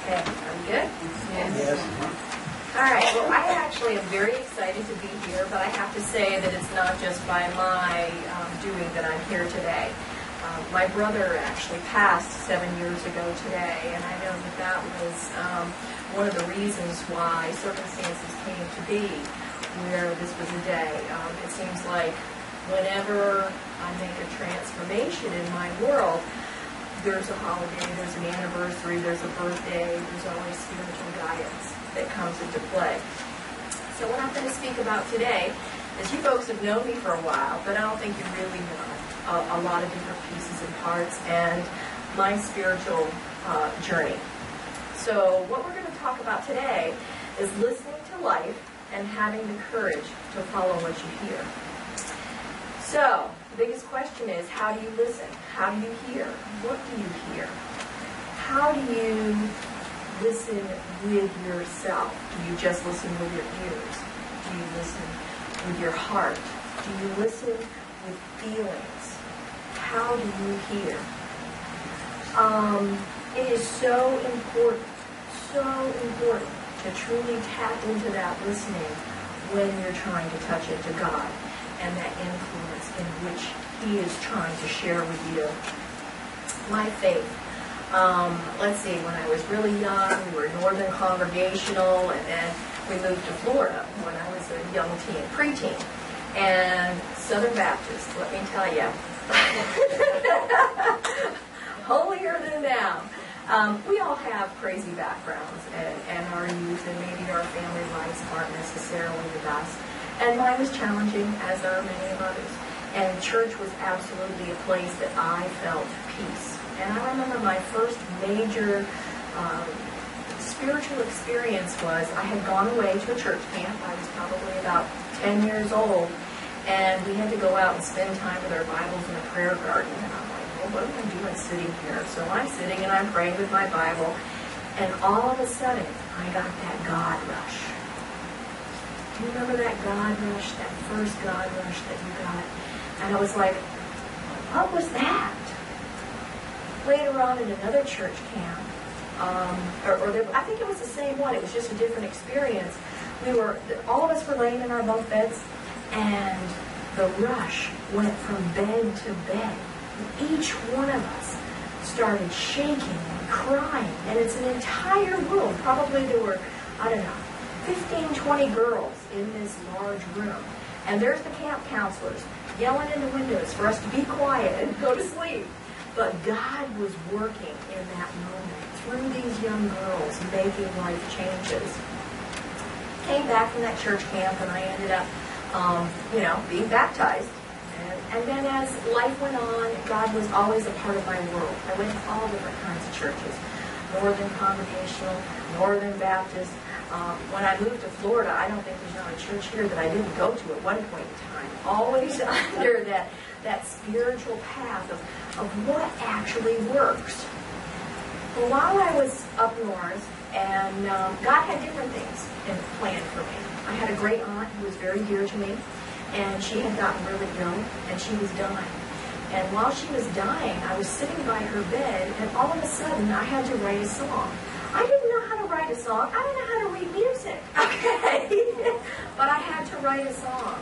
Okay, are you good? Yes. All right, well, I actually am very excited to be here, but I have to say that it's not just by my doing that I'm here today. My brother actually passed 7 years ago today, and I know that that was one of the reasons why circumstances came to be where this was a day. It seems like whenever I make a transformation in my world, there's a holiday, there's an anniversary, there's a birthday, there's always spiritual guidance that comes into play. So what I'm going to speak about today is, you folks have known me for a while, but I don't think you really know a lot of different pieces and parts and my spiritual journey. So what we're going to talk about today is listening to life and having the courage to follow what you hear. So the biggest question is, how do you listen? How do you hear? What do you hear? How do you listen with yourself? Do you just listen with your ears? Do you listen with your heart? Do you listen with feelings? How do you hear? It is so important to truly tap into that listening when you're trying to touch into God and that influence in which He is trying to share with you. My faith. Let's see, when I was really young, we were Northern Congregational, and then we moved to Florida when I was a young teen, preteen. And Southern Baptist, let me tell you, holier than thou. We all have crazy backgrounds, and our youth and maybe our family lives aren't necessarily the best. And mine was challenging, as are many of others. And church was absolutely a place that I felt peace. And I remember my first major spiritual experience was, I had gone away to a church camp. I was probably about 10 years old. And we had to go out and spend time with our Bibles in a prayer garden. And I'm like, well, what am I doing sitting here? So I'm sitting and I'm praying with my Bible. And all of a sudden, I got that God rush. Do you remember that God rush, that first God rush that you got? And I was like, what was that? Later on in another church camp, I think it was the same one, it was just a different experience. All of us were laying in our bunk beds, and the rush went from bed to bed. Each one of us started shaking and crying, and it's an entire room. Probably there were, 15, 20 girls in this large room. And there's the camp counselors yelling in the windows for us to be quiet and go to sleep. But God was working in that moment through these young girls, making life changes. Came back from that church camp, and I ended up, being baptized. And then as life went on, God was always a part of my world. I went to all different kinds of churches. Northern Congregational, Northern Baptist. When I moved to Florida, I don't think there's not a church here that I didn't go to at one point in time. Always under that spiritual path of what actually works. Well, while I was up north, and God had different things planned for me. I had a great aunt who was very dear to me, and she had gotten really ill, and she was dying. And while she was dying, I was sitting by her bed, and all of a sudden, I had to write a song. I didn't know how to write a song. I didn't know how to read music, okay? But I had to write a song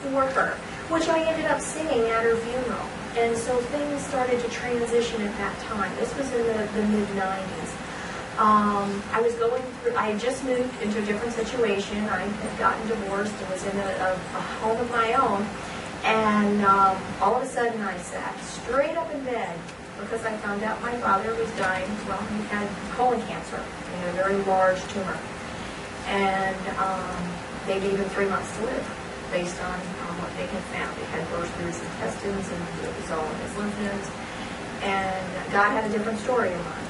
for her, which I ended up singing at her funeral. And so things started to transition at that time. This was in the mid-90s. I had just moved into a different situation. I had gotten divorced and was in a home of my own. And all of a sudden I sat straight up in bed because I found out my father was dying. Well, he had colon cancer, a very large tumor. And they gave him 3 months to live based on what they had found. They had burst through his intestines, and it was all in his lymph nodes. And God had a different story in mind.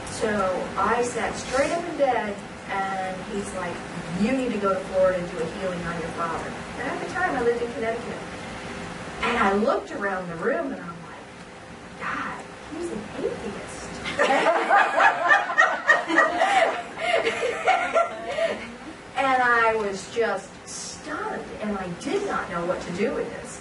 So I sat straight up in bed, and he's like, you need to go to Florida and do a healing on your father. And at the time, I lived in Connecticut. And I looked around the room, and I'm like, God, he's an atheist. And I was just stunned, and I did not know what to do with this.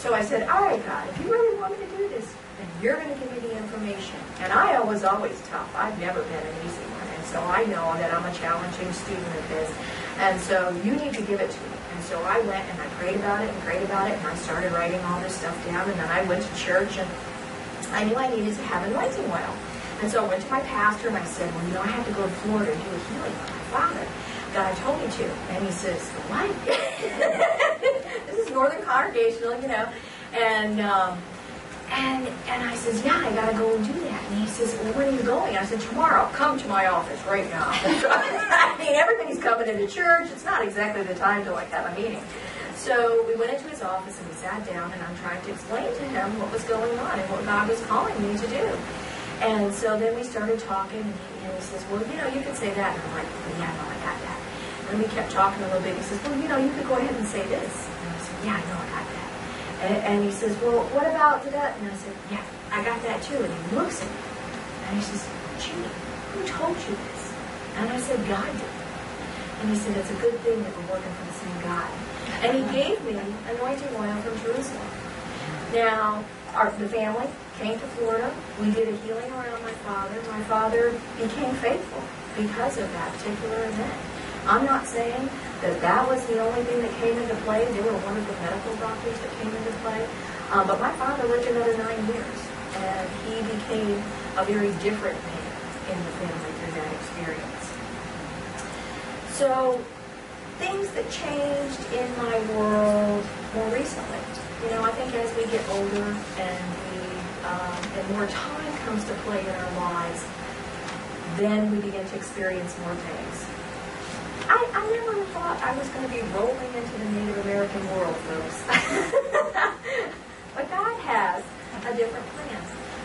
So I said, all right, God, if you really want me to do this, then you're going to give me the information. And I was always tough. I've never been an easy one. And so I know that I'm a challenging student at this. And so you need to give it to me. And so I went and I prayed about it, and I started writing all this stuff down. And then I went to church, and I knew I needed to have an anointing oil. And so I went to my pastor, and I said, well, you know, I have to go to Florida and do a healing for my father. God told me to. And he says, what? This is Northern Congregational, you know. And I says, yeah, I got to go and do that. And he says, well, when are you going? I said, tomorrow. Come to my office right now. I mean, everybody's coming into church. It's not exactly the time to, like, have a meeting. So we went into his office, and we sat down, and I'm trying to explain to him what was going on and what God was calling me to do. And so then we started talking, and he says, well, you know, you could say that. And I'm like, well, yeah, no, I got that. And we kept talking a little bit. He says, well, you know, you could go ahead and say this. And I said, yeah, I know, I got that. And he says, well, what about that? And I said, yeah, I got that too. And he looks at me, and he says, Judy, who told you this? And I said, God did. And he said, it's a good thing that we're working for the same God. And he gave me anointing oil from Jerusalem. Now, the family came to Florida. We did a healing around my father. My father became faithful because of that particular event. I'm not saying that was the only thing that came into play. They were one of the medical doctors that came into play. But my father lived another 9 years, and he became a very different man in the family through that experience. So, things that changed in my world more recently. You know, I think as we get older and more time comes to play in our lives, then we begin to experience more things. I never thought I was going to be rolling into the Native American world, folks. But God has a different plan.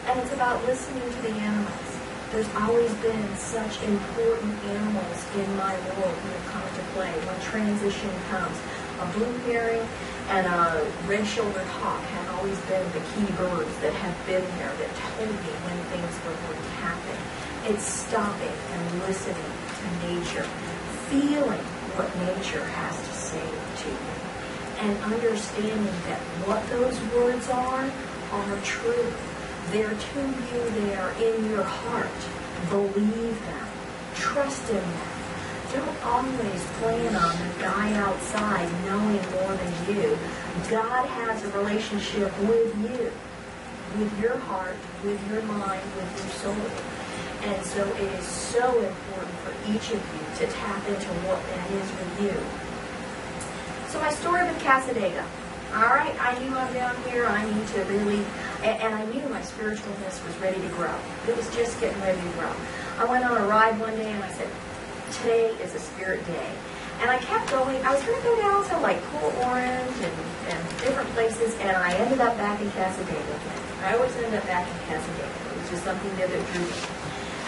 And it's about listening to the animals. There's always been such important animals in my world who have come into play. When transition comes, a blue heron and a red-shouldered hawk have always been the key birds that have been there that told me when things were going to happen. It's stopping and listening to nature, feeling what nature has to say to you, and understanding that what those words are true. They're to you, they are in your heart. Believe them. Trust in them. Don't always plan on the guy outside knowing more than you. God has a relationship with you, with your heart, with your mind, with your soul. And so it is so important for each of you to tap into what that is with you. So my story with Casadega. All right, I knew I'm down here. I need to really, and I knew my spiritualness was ready to grow. It was just getting ready to grow. I went on a ride one day, and I said, today is a spirit day. And I kept going. I was going to go down to like Cool Orange and different places, and I ended up back in Casadega again. I always end up back in Casadega. It was just something that drew me.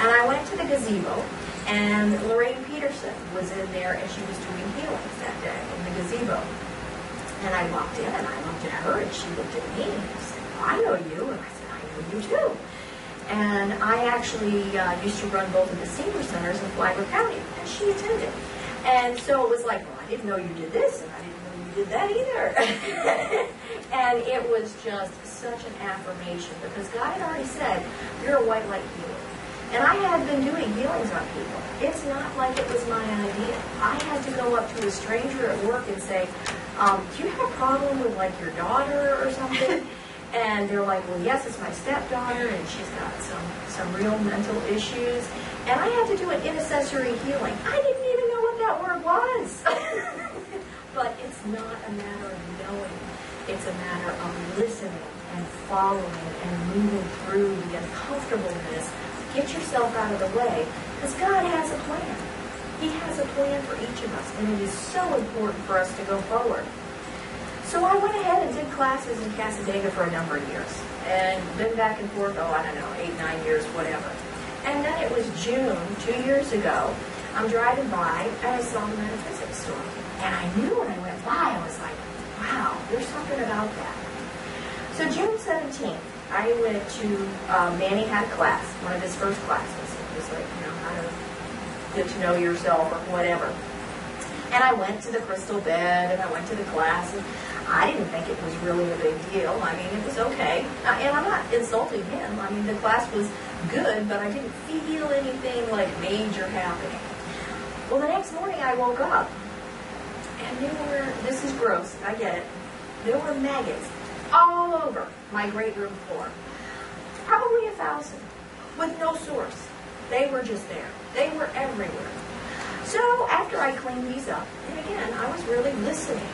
And I went to the gazebo, and Lorraine Peterson was in there, and she was doing healings that day in the gazebo. And I walked in, and I looked at her, and she looked at me, and she said, well, I know you. And I said, I know you too. And I actually used to run both of the senior centers in Flagler County, and she attended. And so it was like, well, I didn't know you did this, and I didn't know you did that either. And it was just such an affirmation, because God had already said, you're a white light healer. And I had been doing healings on people. It's not like it was my idea. I had to go up to a stranger at work and say, do you have a problem with like your daughter or something? And they're like, well, yes, it's my stepdaughter, and she's got some real mental issues. And I had to do an intercessory healing. I didn't even know what that word was. But it's not a matter of knowing. It's a matter of listening and following and moving through the uncomfortableness. Get yourself out of the way, because God has a plan. He has a plan for each of us, and it is so important for us to go forward. So I went ahead and did classes in Casadega for a number of years, and been back and forth, 8, 9 years, whatever. And then it was June, 2 years ago, I'm driving by, and I saw the metaphysics store. And I knew when I went by, I was like, wow, there's something about that. So June 17th, I went to, Manny had a class, one of his first classes. It was like, how to get to know yourself or whatever. And I went to the crystal bed, and I went to the class, and I didn't think it was really a big deal. I mean, it was okay. And I'm not insulting him. I mean, the class was good, but I didn't feel anything like major happening. Well, the next morning I woke up, and this is gross, I get it, there were maggots all over my great room floor. Probably 1,000, with no source. They were just there. They were everywhere. So after I cleaned these up, and again, I was really listening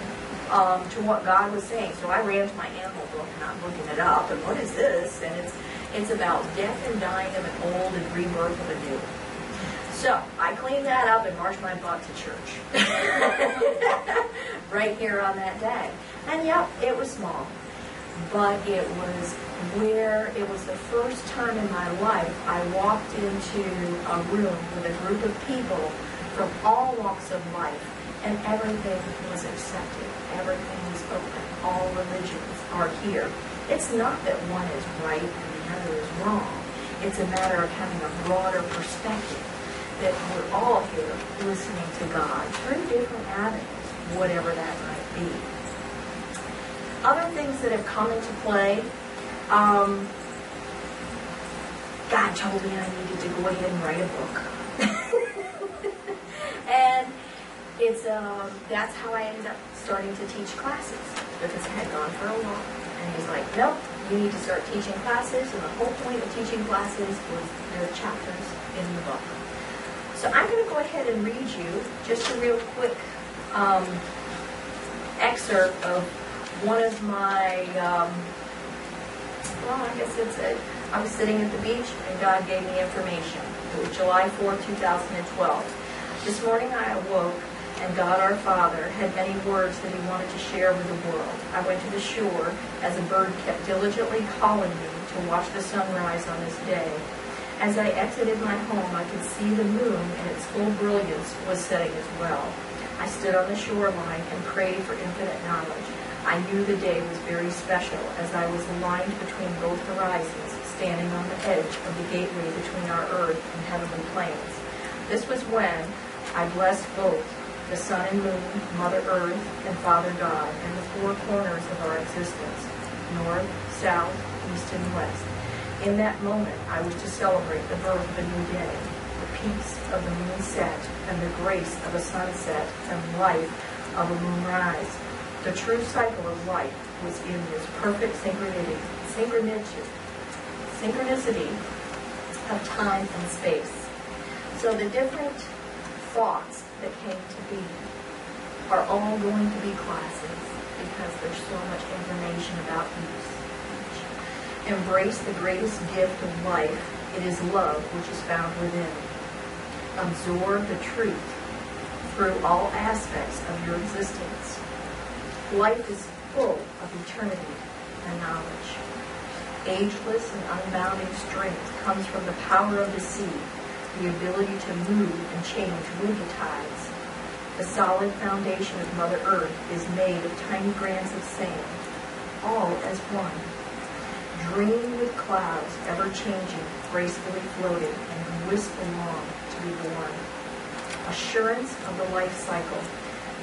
to what God was saying. So I ran to my animal book, and I'm looking it up, and what is this? And it's about death and dying of an old and rebirth of a new. So I cleaned that up and marched my butt to church. Right here on that day. And yep, it was small. But it was the first time in my life I walked into a room with a group of people from all walks of life, and everything was accepted. Everything was open. All religions are here. It's not that one is right and the other is wrong. It's a matter of having a broader perspective, that we're all here listening to God through different avenues, whatever that might be. Other things that have come into play, God told me I needed to go ahead and write a book. And that's how I ended up starting to teach classes, because I had gone for a walk. And he's like, nope, you need to start teaching classes, and the whole point of teaching classes was there are chapters in the book. So I'm going to go ahead and read you just a real quick excerpt of one of my, I was sitting at the beach and God gave me information. It was July 4, 2012. This morning I awoke and God our Father had many words that he wanted to share with the world. I went to the shore as a bird kept diligently calling me to watch the sunrise on this day. As I exited my home, I could see the moon in its full brilliance was setting as well. I stood on the shoreline and prayed for infinite knowledge. I knew the day was very special as I was aligned between both horizons, standing on the edge of the gateway between our earth and heavenly planes. This was when I blessed both the sun and moon, Mother Earth, and Father God, and the four corners of our existence, north, south, east, and west. In that moment, I was to celebrate the birth of a new day, the peace of the moonset, and the grace of a sunset, and life of a moonrise. The true cycle of life was in this perfect synchronicity of time and space. So the different thoughts that came to be are all going to be classes, because there's so much information about each. Embrace the greatest gift of life. It is love which is found within. Absorb the truth through all aspects of your existence. Life is full of eternity and knowledge. Ageless and unbounding strength comes from the power of the sea, the ability to move and change with the tides. The solid foundation of Mother Earth is made of tiny grains of sand, all as one. Dream with clouds ever-changing, gracefully floating, and whisk along to be born. Assurance of the life cycle,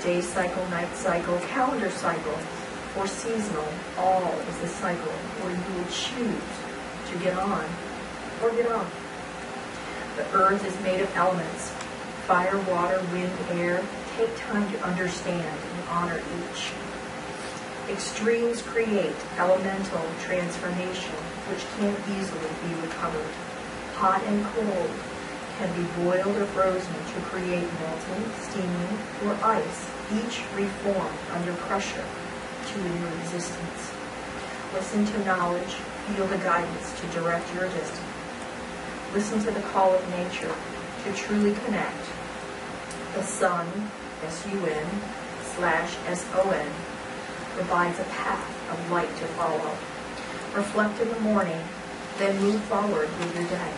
day cycle, night cycle, calendar cycle, or seasonal, all is the cycle where you will choose to get on or get off. The earth is made of elements, fire, water, wind, air. Take time to understand and honor each. Extremes create elemental transformation, which can't easily be recovered. Hot and cold can be boiled or frozen to create melting, steaming, or ice, each reformed under pressure to a new existence. Listen to knowledge, feel the guidance to direct your destiny. Listen to the call of nature to truly connect. The sun, S-U-N/S-O-N, provides a path of light to follow. Reflect in the morning, then move forward with your day.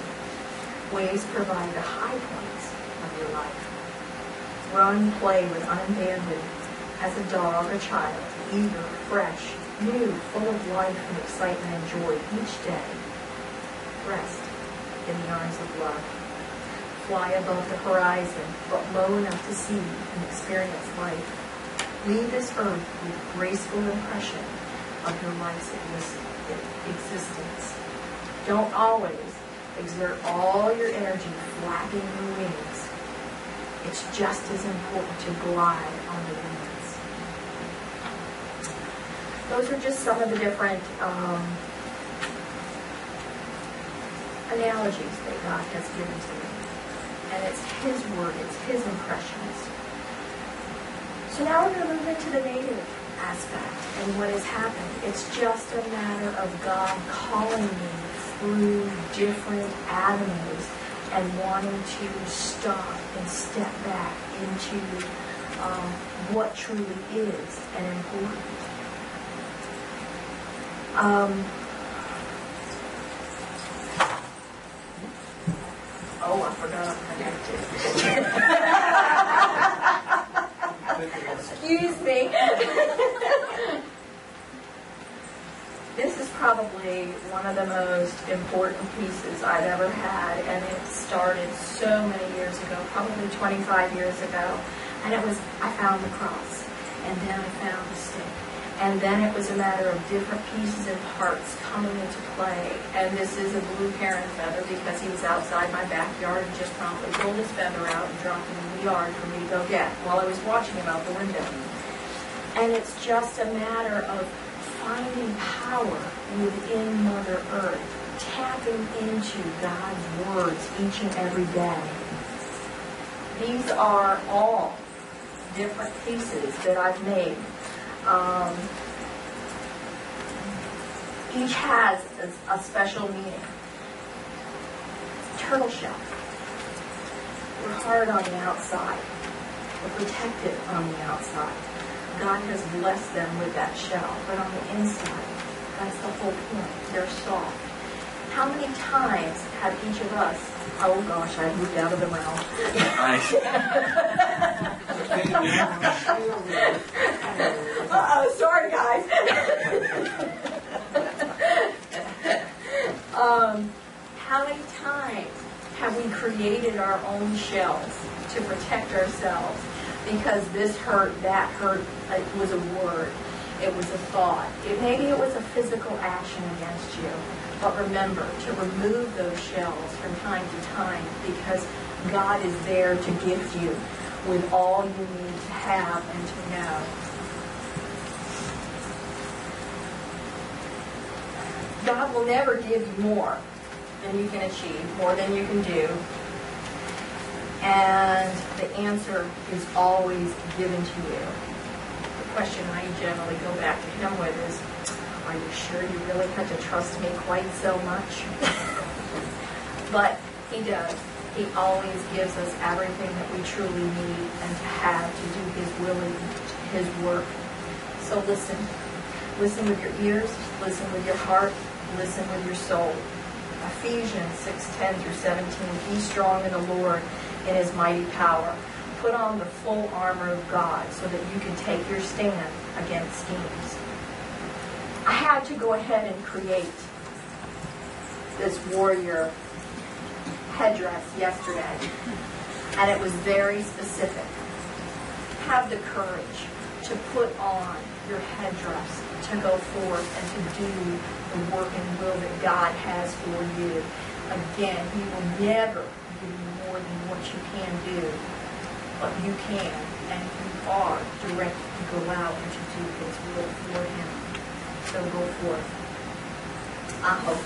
Waves provide the high points of your life. Run, play with unabandoned as a dog or child, eager, fresh, new, full of life and excitement and joy each day. Rest in the arms of love. Fly above the horizon, but low enough to see and experience life. Leave this earth with graceful impression of your life's existence. Don't always exert all your energy flapping your wings. It's just as important to glide on the winds. Those are just some of the different analogies that God has given to me. And it's His word, it's His impressions. So now we're going to move into the negative aspect and what has happened. It's just a matter of God calling me through different avenues and wanting to stop and step back into what truly is and important. Oh, I forgot I'm connected. Excuse me. This is probably one of the most important pieces I've ever had, and it started so many years ago, probably 25 years ago. And it was, I found the cross, and then I found the stick. And then it was a matter of different pieces and parts coming into play. And this is a blue heron feather because he was outside my backyard and just promptly pulled his feather out and dropped it in the yard for me to go get while I was watching him out the window. And it's just a matter of finding power within Mother Earth, tapping into God's words each and every day. These are all different pieces that I've made. Each has a special meaning. Turtle shell. We're hard on the outside. We're protected on the outside. God has blessed them with that shell. But on the inside, that's the whole point. They're soft. How many times have each of us, oh gosh, I moved out of the realm. Uh-oh, sorry guys. How many times have we created our own shells to protect ourselves? Because this hurt, that hurt, it was a word, it was a thought. Maybe it was a physical action against you. But remember to remove those shells from time to time because God is there to gift you with all you need to have and to know. God will never give you more than you can achieve, more than you can do. And the answer is always given to you. The question I generally go back to Him with is, are you sure you really had to trust me quite so much? But He does. He always gives us everything that we truly need and to have to do His will and His work. So listen. Listen with your ears. Listen with your heart. Listen with your soul. Ephesians 6:10-17. Be strong in the Lord in His mighty power. Put on the full armor of God so that you can take your stand against schemes. I had to go ahead and create this warrior headdress yesterday, and it was very specific. Have the courage to put on your headdress, to go forth and to do the work and will that God has for you. Again, He will never give you more than what you can do, but you can, and you are directed to go out and to do His will for Him. So go forth. I hope